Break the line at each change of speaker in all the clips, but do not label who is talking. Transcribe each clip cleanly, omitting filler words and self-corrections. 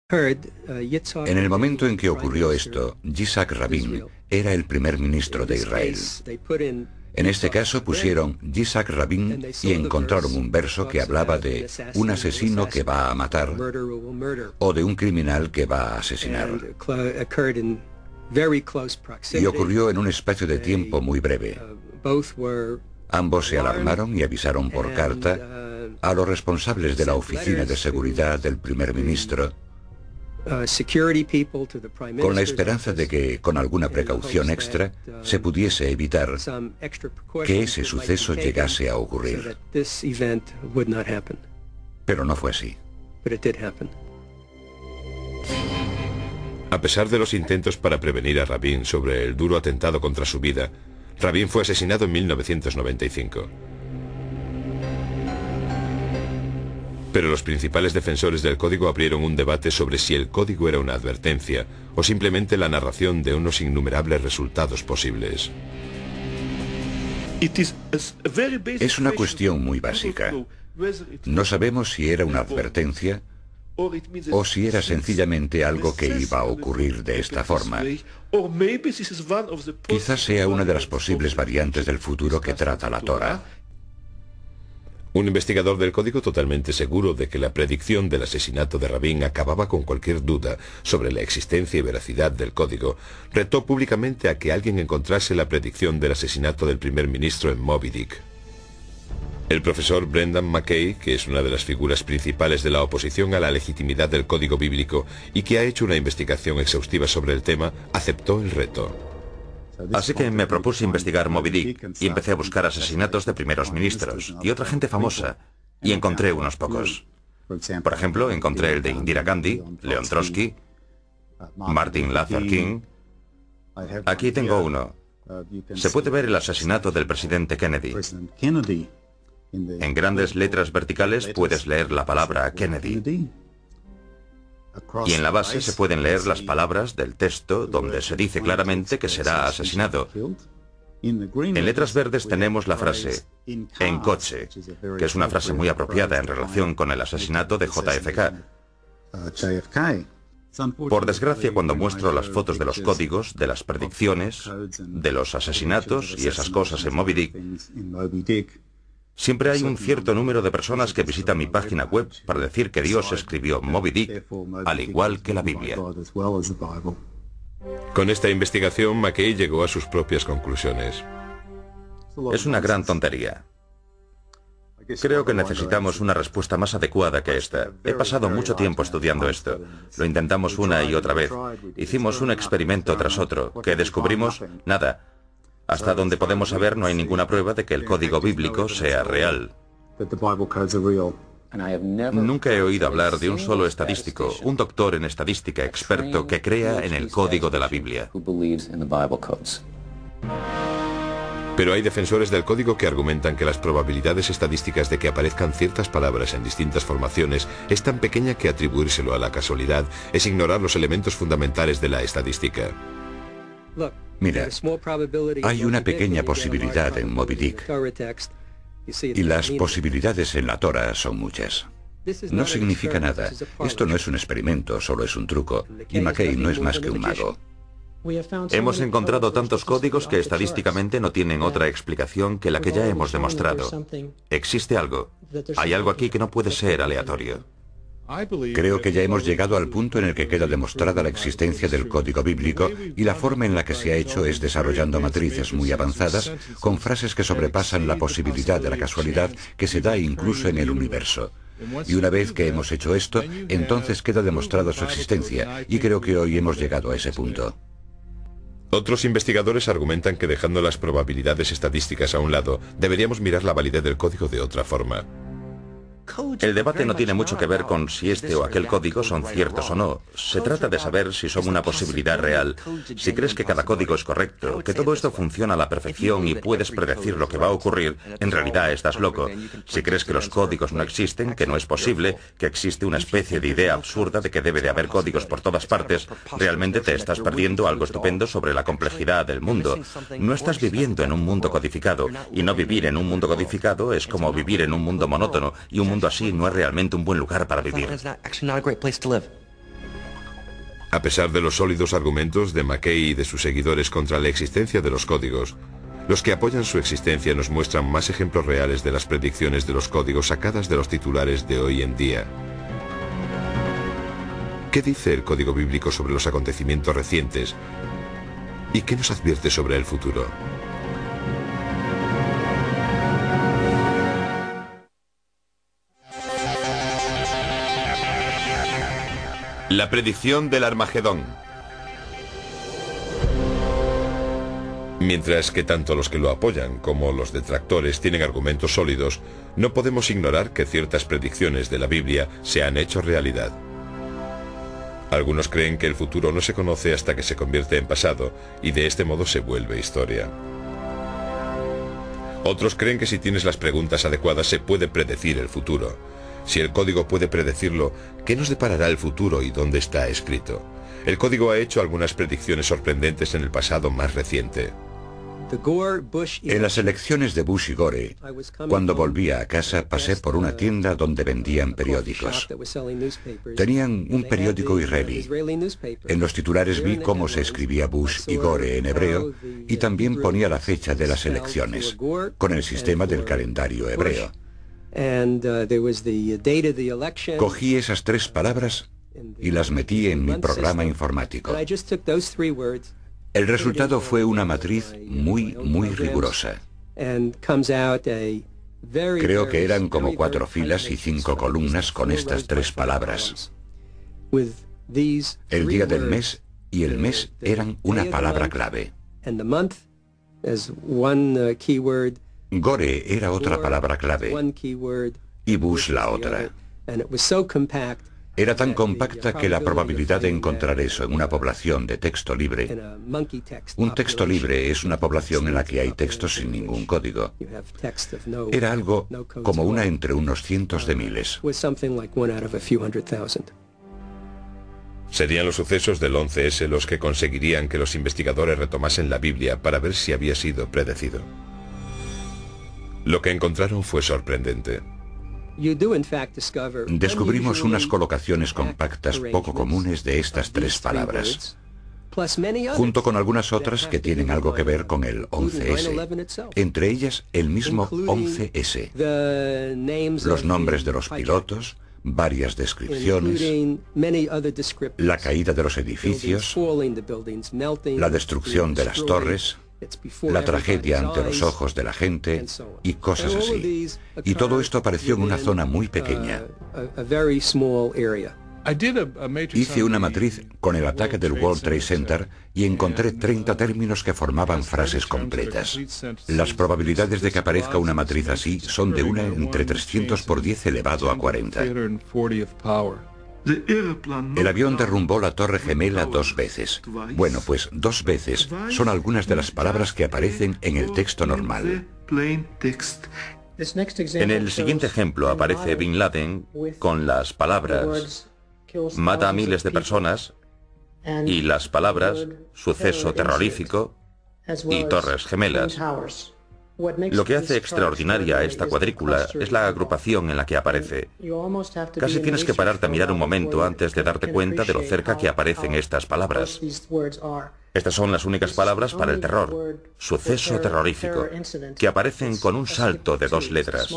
En el momento en que ocurrió esto, Yitzhak Rabin era el primer ministro de Israel. En este caso pusieron Yitzhak Rabin y encontraron un verso que hablaba de un asesino que va a matar o de un criminal que va a asesinar. Y ocurrió en un espacio de tiempo muy breve. Ambos se alarmaron y avisaron por carta a los responsables de la oficina de seguridad del primer ministro, con la esperanza de que, con alguna precaución extra, se pudiese evitar que ese suceso llegase a ocurrir. Pero no fue así.
A pesar de los intentos para prevenir a Rabin sobre el duro atentado contra su vida, Rabin fue asesinado en 1995. Pero los principales defensores del código abrieron un debate sobre si el código era una advertencia o simplemente la narración de unos innumerables resultados posibles.
Es una cuestión muy básica. No sabemos si era una advertencia o si era sencillamente algo que iba a ocurrir de esta forma. Quizás sea una de las posibles variantes del futuro que trata la Torá.
Un investigador del código, totalmente seguro de que la predicción del asesinato de Rabin acababa con cualquier duda sobre la existencia y veracidad del código, retó públicamente a que alguien encontrase la predicción del asesinato del primer ministro en Moby Dick. El profesor Brendan McKay, que es una de las figuras principales de la oposición a la legitimidad del código bíblico y que ha hecho una investigación exhaustiva sobre el tema, aceptó el reto.
Así que me propuse investigar Moby Dick y empecé a buscar asesinatos de primeros ministros y otra gente famosa, y encontré unos pocos. Por ejemplo, encontré el de Indira Gandhi, Leon Trotsky, Martin Luther King. Aquí tengo uno. Se puede ver el asesinato del presidente Kennedy. En grandes letras verticales puedes leer la palabra Kennedy. Y en la base se pueden leer las palabras del texto donde se dice claramente que será asesinado. En letras verdes tenemos la frase "en coche", que es una frase muy apropiada en relación con el asesinato de JFK. Por desgracia, cuando muestro las fotos de los códigos, de las predicciones, de los asesinatos y esas cosas en Moby Dick, siempre hay un cierto número de personas que visitan mi página web para decir que Dios escribió Moby Dick al igual que la Biblia.
Con esta investigación, McKay llegó a sus propias conclusiones.
Es una gran tontería. Creo que necesitamos una respuesta más adecuada que esta. He pasado mucho tiempo estudiando esto. Lo intentamos una y otra vez. Hicimos un experimento tras otro. ¿Qué descubrimos? Nada. Hasta donde podemos saber, no hay ninguna prueba de que el código bíblico sea real. Nunca he oído hablar de un solo estadístico, un doctor en estadística experto que crea en el código de la Biblia.
Pero hay defensores del código que argumentan que las probabilidades estadísticas de que aparezcan ciertas palabras en distintas formaciones es tan pequeña que atribuírselo a la casualidad es ignorar los elementos fundamentales de la estadística.
Mira, hay una pequeña posibilidad en Moby Dick, y las posibilidades en la Torá son muchas. No significa nada. Esto no es un experimento, solo es un truco, y McKay no es más que un mago.
Hemos encontrado tantos códigos que estadísticamente no tienen otra explicación que la que ya hemos demostrado. Existe algo. Hay algo aquí que no puede ser aleatorio.
Creo que ya hemos llegado al punto en el que queda demostrada la existencia del código bíblico, y la forma en la que se ha hecho es desarrollando matrices muy avanzadas con frases que sobrepasan la posibilidad de la casualidad que se da incluso en el universo. Y una vez que hemos hecho esto, entonces queda demostrada su existencia, y creo que hoy hemos llegado a ese punto.
Otros investigadores argumentan que, dejando las probabilidades estadísticas a un lado, deberíamos mirar la validez del código de otra forma.
El debate no tiene mucho que ver con si este o aquel código son ciertos o no. Se trata de saber si son una posibilidad real, si crees que cada código es correcto, que todo esto funciona a la perfección y puedes predecir lo que va a ocurrir. En realidad estás loco. Si crees que los códigos no existen, que no es posible, que existe una especie de idea absurda de que debe de haber códigos por todas partes, realmente te estás perdiendo algo estupendo sobre la complejidad del mundo. No estás viviendo en un mundo codificado, y no vivir en un mundo codificado es como vivir en un mundo monótono, y un mundo así no es realmente un buen lugar para vivir.
A pesar de los sólidos argumentos de McKay y de sus seguidores contra la existencia de los códigos, los que apoyan su existencia nos muestran más ejemplos reales de las predicciones de los códigos sacadas de los titulares de hoy en día. ¿Qué dice el código bíblico sobre los acontecimientos recientes? ¿Y qué nos advierte sobre el futuro? La predicción del Armagedón. Mientras que tanto los que lo apoyan como los detractores tienen argumentos sólidos, no podemos ignorar que ciertas predicciones de la Biblia se han hecho realidad. Algunos creen que el futuro no se conoce hasta que se convierte en pasado y de este modo se vuelve historia. Otros creen que si tienes las preguntas adecuadas se puede predecir el futuro. Si el código puede predecirlo, ¿qué nos deparará el futuro y dónde está escrito? El código ha hecho algunas predicciones sorprendentes en el pasado más reciente.
En las elecciones de Bush y Gore, cuando volvía a casa pasé por una tienda donde vendían periódicos. Tenían un periódico israelí. En los titulares vi cómo se escribía Bush y Gore en hebreo y también ponía la fecha de las elecciones, con el sistema del calendario hebreo. Cogí esas tres palabras y las metí en mi programa informático. El resultado fue una matriz muy rigurosa. Creo que eran como 4 filas y 5 columnas con estas tres palabras. El día del mes y el mes eran una palabra clave. Gore era otra palabra clave y Bush la otra. Era tan compacta que la probabilidad de encontrar eso en una población de texto libre... Un texto libre es una población en la que hay textos sin ningún código. Era algo como una entre unos cientos de miles.
Serían los sucesos del 11S los que conseguirían que los investigadores retomasen la Biblia para ver si había sido predecido. Lo que encontraron fue sorprendente.
Descubrimos unas colocaciones compactas poco comunes de estas tres palabras, junto con algunas otras que tienen algo que ver con el 11S, entre ellas el mismo 11S, los nombres de los pilotos, varias descripciones, la caída de los edificios, la destrucción de las torres, la tragedia ante los ojos de la gente y cosas así. Y todo esto apareció en una zona muy pequeña. Hice una matriz con el ataque del World Trade Center y encontré 30 términos que formaban frases completas. Las probabilidades de que aparezca una matriz así son de 1 entre 300 por 10 elevado a 40. El avión derrumbó la Torre Gemela 2 veces. Bueno, pues 2 veces son algunas de las palabras que aparecen en el texto normal.
En el siguiente ejemplo aparece Bin Laden con las palabras mata a miles de personas y las palabras suceso terrorífico y Torres Gemelas. Lo que hace extraordinaria a esta cuadrícula es la agrupación en la que aparece. Casi tienes que pararte a mirar un momento antes de darte cuenta de lo cerca que aparecen estas palabras. Estas son las únicas palabras para el terror, suceso terrorífico, que aparecen con un salto de 2 letras.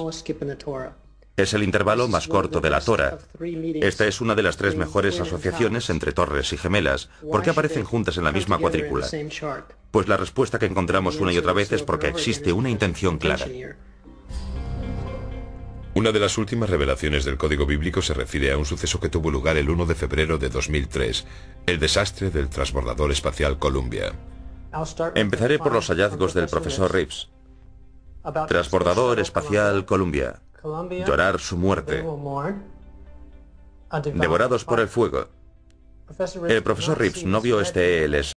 Es el intervalo más corto de la Torah. Esta es una de las 3 mejores asociaciones entre torres y gemelas. ¿Por qué aparecen juntas en la misma cuadrícula? Pues la respuesta que encontramos una y otra vez es porque existe una intención clara.
Una de las últimas revelaciones del Código Bíblico se refiere a un suceso que tuvo lugar el 1 de febrero de 2003, el desastre del transbordador espacial Columbia.
Empezaré por los hallazgos del profesor Reeves. Transbordador espacial Columbia. Llorar su muerte. Devorados por el fuego. El profesor Reeves no vio este ELS